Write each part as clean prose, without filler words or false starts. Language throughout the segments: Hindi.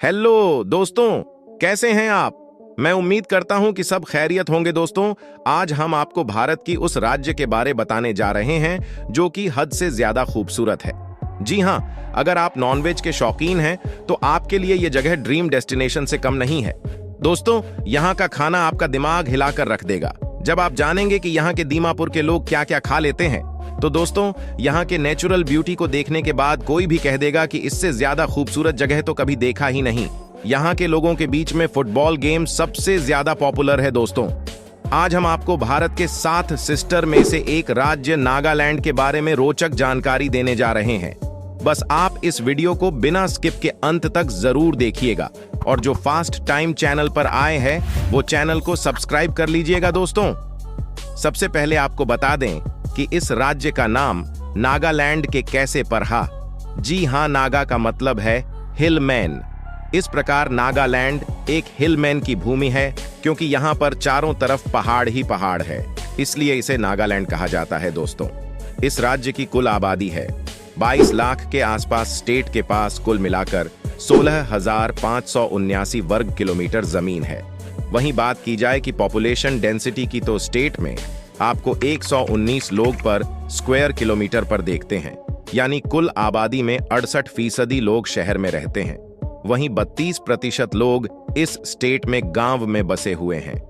हेलो दोस्तों, कैसे हैं आप। मैं उम्मीद करता हूं कि सब खैरियत होंगे। दोस्तों, आज हम आपको भारत की उस राज्य के बारे बताने जा रहे हैं जो कि हद से ज्यादा खूबसूरत है। जी हां, अगर आप नॉनवेज के शौकीन हैं तो आपके लिए यह जगह ड्रीम डेस्टिनेशन से कम नहीं है। दोस्तों, यहाँ का खाना आपका दिमाग हिलाकर रख देगा जब आप जानेंगे कि यहाँ के दीमापुर के लोग क्या क्या खा लेते हैं। तो दोस्तों, यहाँ के नेचुरल ब्यूटी को देखने के बाद कोई भी कह देगा कि इससे ज्यादा खूबसूरत जगह तो कभी देखा ही नहीं। यहाँ के लोगों के बीच में फुटबॉल गेम सबसे ज्यादा पॉपुलर है। दोस्तों, आज हम आपको भारत के 7 सिस्टर में से एक राज्य नागालैंड के बारे में रोचक जानकारी देने जा रहे हैं। बस आप इस वीडियो को बिना स्किप के अंत तक जरूर देखिएगा और जो फास्ट टाइम चैनल पर आए हैं वो चैनल को सब्सक्राइब कर लीजिएगा। दोस्तों, सबसे पहले आपको बता दें कि इस राज्य का नाम नागालैंड के कैसे पढ़ा। जी हां, नागा का मतलब है हिलमैन। इस प्रकार नागालैंड एक हिलमैन की भूमि है क्योंकि यहाँ पर चारों तरफ पहाड़ ही पहाड़ है, इसलिए इसे नागालैंड कहा जाता है। दोस्तों, इस राज्य की कुल आबादी है 22 लाख के आसपास। स्टेट के पास कुल मिलाकर 16,579 वर्ग किलोमीटर जमीन है। वहीं बात की जाए कि पॉपुलेशन डेंसिटी की, तो स्टेट में आपको 119 लोग पर स्क्वायर किलोमीटर पर देखते हैं, यानी कुल आबादी में 68% लोग शहर में रहते हैं। वहीं 32% लोग इस स्टेट में गांव में बसे हुए हैं।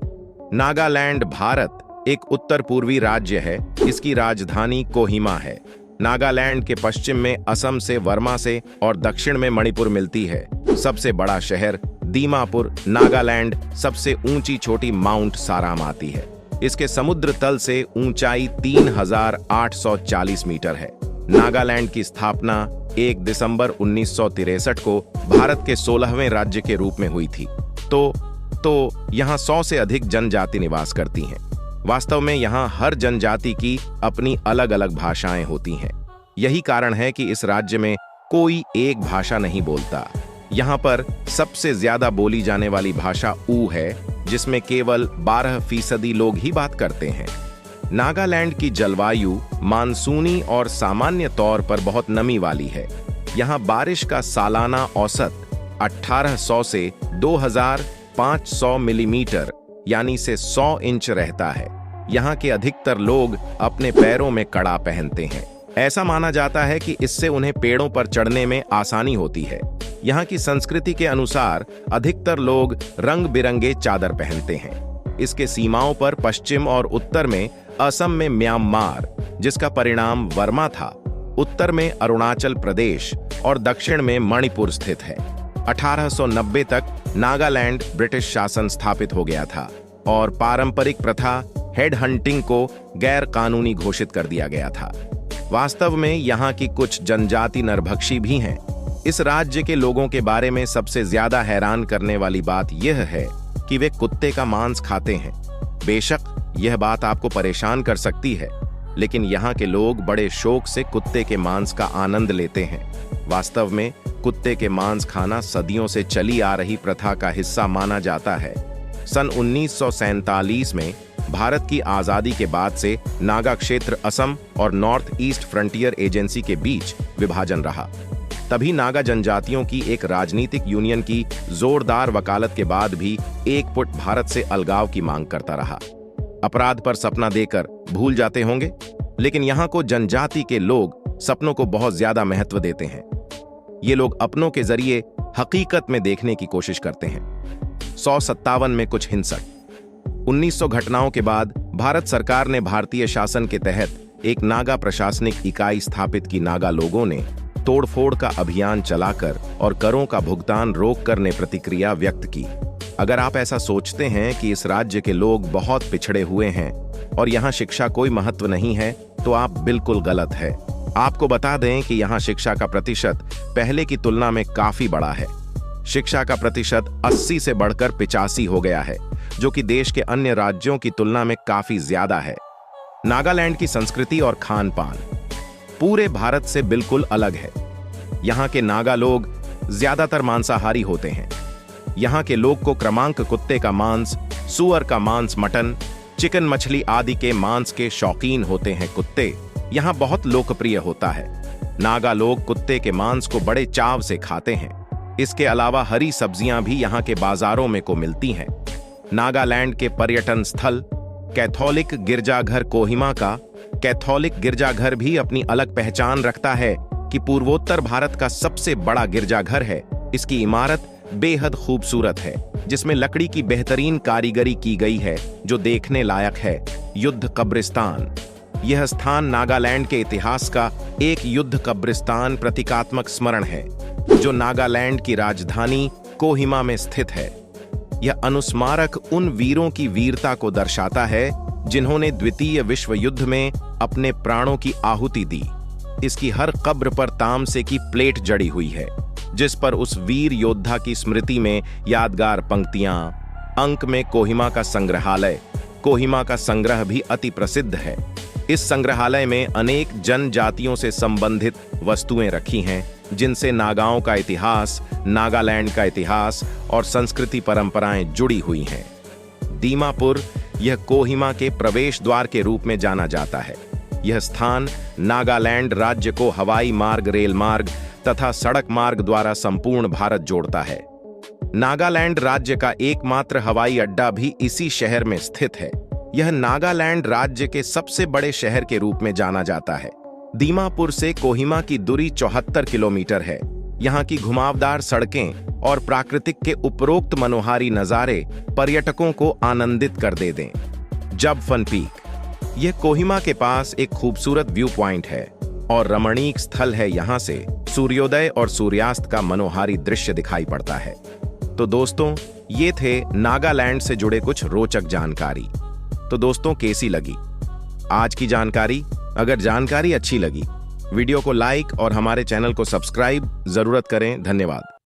नागालैंड भारत एक उत्तर पूर्वी राज्य है। इसकी राजधानी कोहिमा है। नागालैंड के पश्चिम में असम से, वर्मा से और दक्षिण में मणिपुर मिलती है। सबसे बड़ा शहर दीमापुर। नागालैंड सबसे ऊंची चोटी माउंट साराम आती है। इसके समुद्र तल से ऊंचाई 3,840 मीटर है। नागालैंड की स्थापना 1 दिसंबर 1963 को भारत के 16वें राज्य के रूप में हुई थी। तो यहाँ 100 से अधिक जनजाति निवास करती हैं। वास्तव में यहाँ हर जनजाति की अपनी अलग अलग भाषाएं होती हैं। यही कारण है कि इस राज्य में कोई एक भाषा नहीं बोलता। यहाँ पर सबसे ज्यादा बोली जाने वाली भाषा ऊ है, जिसमें केवल 12% लोग ही बात करते हैं। नागालैंड की जलवायु मानसूनी और सामान्य तौर पर बहुत नमी वाली है। यहाँ बारिश का सालाना औसत 1800 से 2500 मिलीमीटर यानी से 100 इंच रहता है। यहाँ के अधिकतर लोग अपने पैरों में कड़ा पहनते हैं। ऐसा माना जाता है कि इससे उन्हें पेड़ों पर चढ़ने में आसानी होती है। यहाँ की संस्कृति के अनुसार अधिकतर लोग रंग बिरंगे चादर पहनते हैं। इसके सीमाओं पर पश्चिम और उत्तर में असम में म्यांमार, जिसका परिणाम वर्मा था, उत्तर में अरुणाचल प्रदेश और दक्षिण में मणिपुर स्थित है। 1890 तक नागालैंड ब्रिटिश शासन स्थापित हो गया था और पारंपरिक प्रथा हेड हंटिंग को गैर कानूनी घोषित कर दिया गया था। वास्तव में यहाँ की कुछ जनजाति नरभक्षी भी हैं। इस राज्य के लोगों के बारे में सबसे ज्यादा हैरान करने वाली बात यह है कि वे कुत्ते का मांस खाते हैं। बेशक यह बात आपको परेशान कर सकती है, लेकिन यहाँ के लोग बड़े शौक से कुत्ते के मांस का आनंद लेते हैं। वास्तव में कुत्ते के मांस खाना सदियों से चली आ रही प्रथा का हिस्सा माना जाता है। सन 1947 में भारत की आजादी के बाद से नागा क्षेत्र असम और नॉर्थ ईस्ट फ्रंटियर एजेंसी के बीच विभाजन रहा। तभी नागा जनजातियों की एक राजनीतिक यूनियन की जोरदार वकालत के बाद भी एक पुट भारत से अलगाव की मांग करता रहा। अपराध पर सपना देकर भूल जाते होंगे, लेकिन यहाँ को जनजाति के लोग सपनों को बहुत ज्यादा महत्व देते हैं। ये लोग अपनों के जरिए हकीकत में देखने की कोशिश करते हैं। 157 में कुछ हिंसक 1900 घटनाओं के बाद भारत सरकार ने भारतीय शासन के तहत एक नागा प्रशासनिक इकाई स्थापित की। नागा लोगों ने तोड़फोड़ का अभियान चलाकर और करों का भुगतान रोककर ने प्रतिक्रिया व्यक्त की। अगर आप ऐसा सोचते हैं कि इस राज्य के लोग बहुत पिछड़े हुए हैं और यहाँ शिक्षा कोई महत्व नहीं है, तो आप बिल्कुल गलत है। आपको बता दें कि यहाँ शिक्षा का प्रतिशत पहले की तुलना में काफी बड़ा है। शिक्षा का प्रतिशत 80 से बढ़कर 85 हो गया है, जो कि देश के अन्य राज्यों की तुलना में काफी ज्यादा है। नागालैंड की संस्कृति और खान पान पूरे भारत से बिल्कुल अलग है। यहाँ के नागा लोग ज्यादातर मांसाहारी होते हैं। यहाँ के लोग को क्रमांक कुत्ते का मांस, सुअर का मांस, मटन, चिकन, मछली आदि के मांस के शौकीन होते हैं। कुत्ते यहाँ बहुत लोकप्रिय होता है। नागा लोग कुत्ते के मांस को बड़े चाव से खाते हैं। इसके अलावा हरी सब्जियां भी यहाँ के बाजारों में को मिलती हैं। नागालैंड के पर्यटन स्थल कैथोलिक गिरजाघर कोहिमा का कैथोलिक गिरजाघर भी अपनी अलग पहचान रखता है कि पूर्वोत्तर भारत का सबसे बड़ा गिरजाघर है। इसकी इमारत बेहद खूबसूरत है, जिसमें लकड़ी की बेहतरीन कारीगरी की गई है, जो देखने लायक है। युद्ध कब्रिस्तान, यह स्थान नागालैंड के इतिहास का एक युद्ध कब्रिस्तान प्रतीकात्मक स्मरण है, जो नागालैंड की राजधानी कोहिमा में स्थित है। यह अनुस्मारक उन वीरों की वीरता को दर्शाता है जिन्होंने द्वितीय विश्व युद्ध में अपने प्राणों की आहुति दी। इसकी हर कब्र पर तामसे की प्लेट जड़ी हुई है, जिस पर उस वीर योद्धा की स्मृति में यादगार पंक्तियां। अंक में कोहिमा का संग्रहालय, कोहिमा का संग्रह भी अति प्रसिद्ध है। इस संग्रहालय में अनेक जनजातियों से संबंधित वस्तुएं रखी हैं, जिनसे नागाओं का इतिहास, नागालैंड का इतिहास और संस्कृति परंपराएं जुड़ी हुई हैं। दीमापुर, यह कोहिमा के प्रवेश द्वार के रूप में जाना जाता है। यह स्थान नागालैंड राज्य को हवाई मार्ग, रेल मार्ग तथा सड़क मार्ग द्वारा संपूर्ण भारत जोड़ता है। नागालैंड राज्य का एकमात्र हवाई अड्डा भी इसी शहर में स्थित है। यह नागालैंड राज्य के सबसे बड़े शहर के रूप में जाना जाता है। दीमापुर से कोहिमा की दूरी 74 किलोमीटर है। यहाँ की घुमावदार सड़कें और प्राकृतिक के उपरोक्त मनोहारी नज़ारे पर्यटकों को आनंदित कर दें। जब फन पीक, यह कोहिमा के पास एक खूबसूरत व्यू पॉइंट है और रमणीक स्थल है। यहाँ से सूर्योदय और सूर्यास्त का मनोहारी दृश्य दिखाई पड़ता है। तो दोस्तों, ये थे नागालैंड से जुड़े कुछ रोचक जानकारी। तो दोस्तों, कैसी लगी आज की जानकारी? अगर जानकारी अच्छी लगी, वीडियो को लाइक और हमारे चैनल को सब्सक्राइब जरूर करें। धन्यवाद।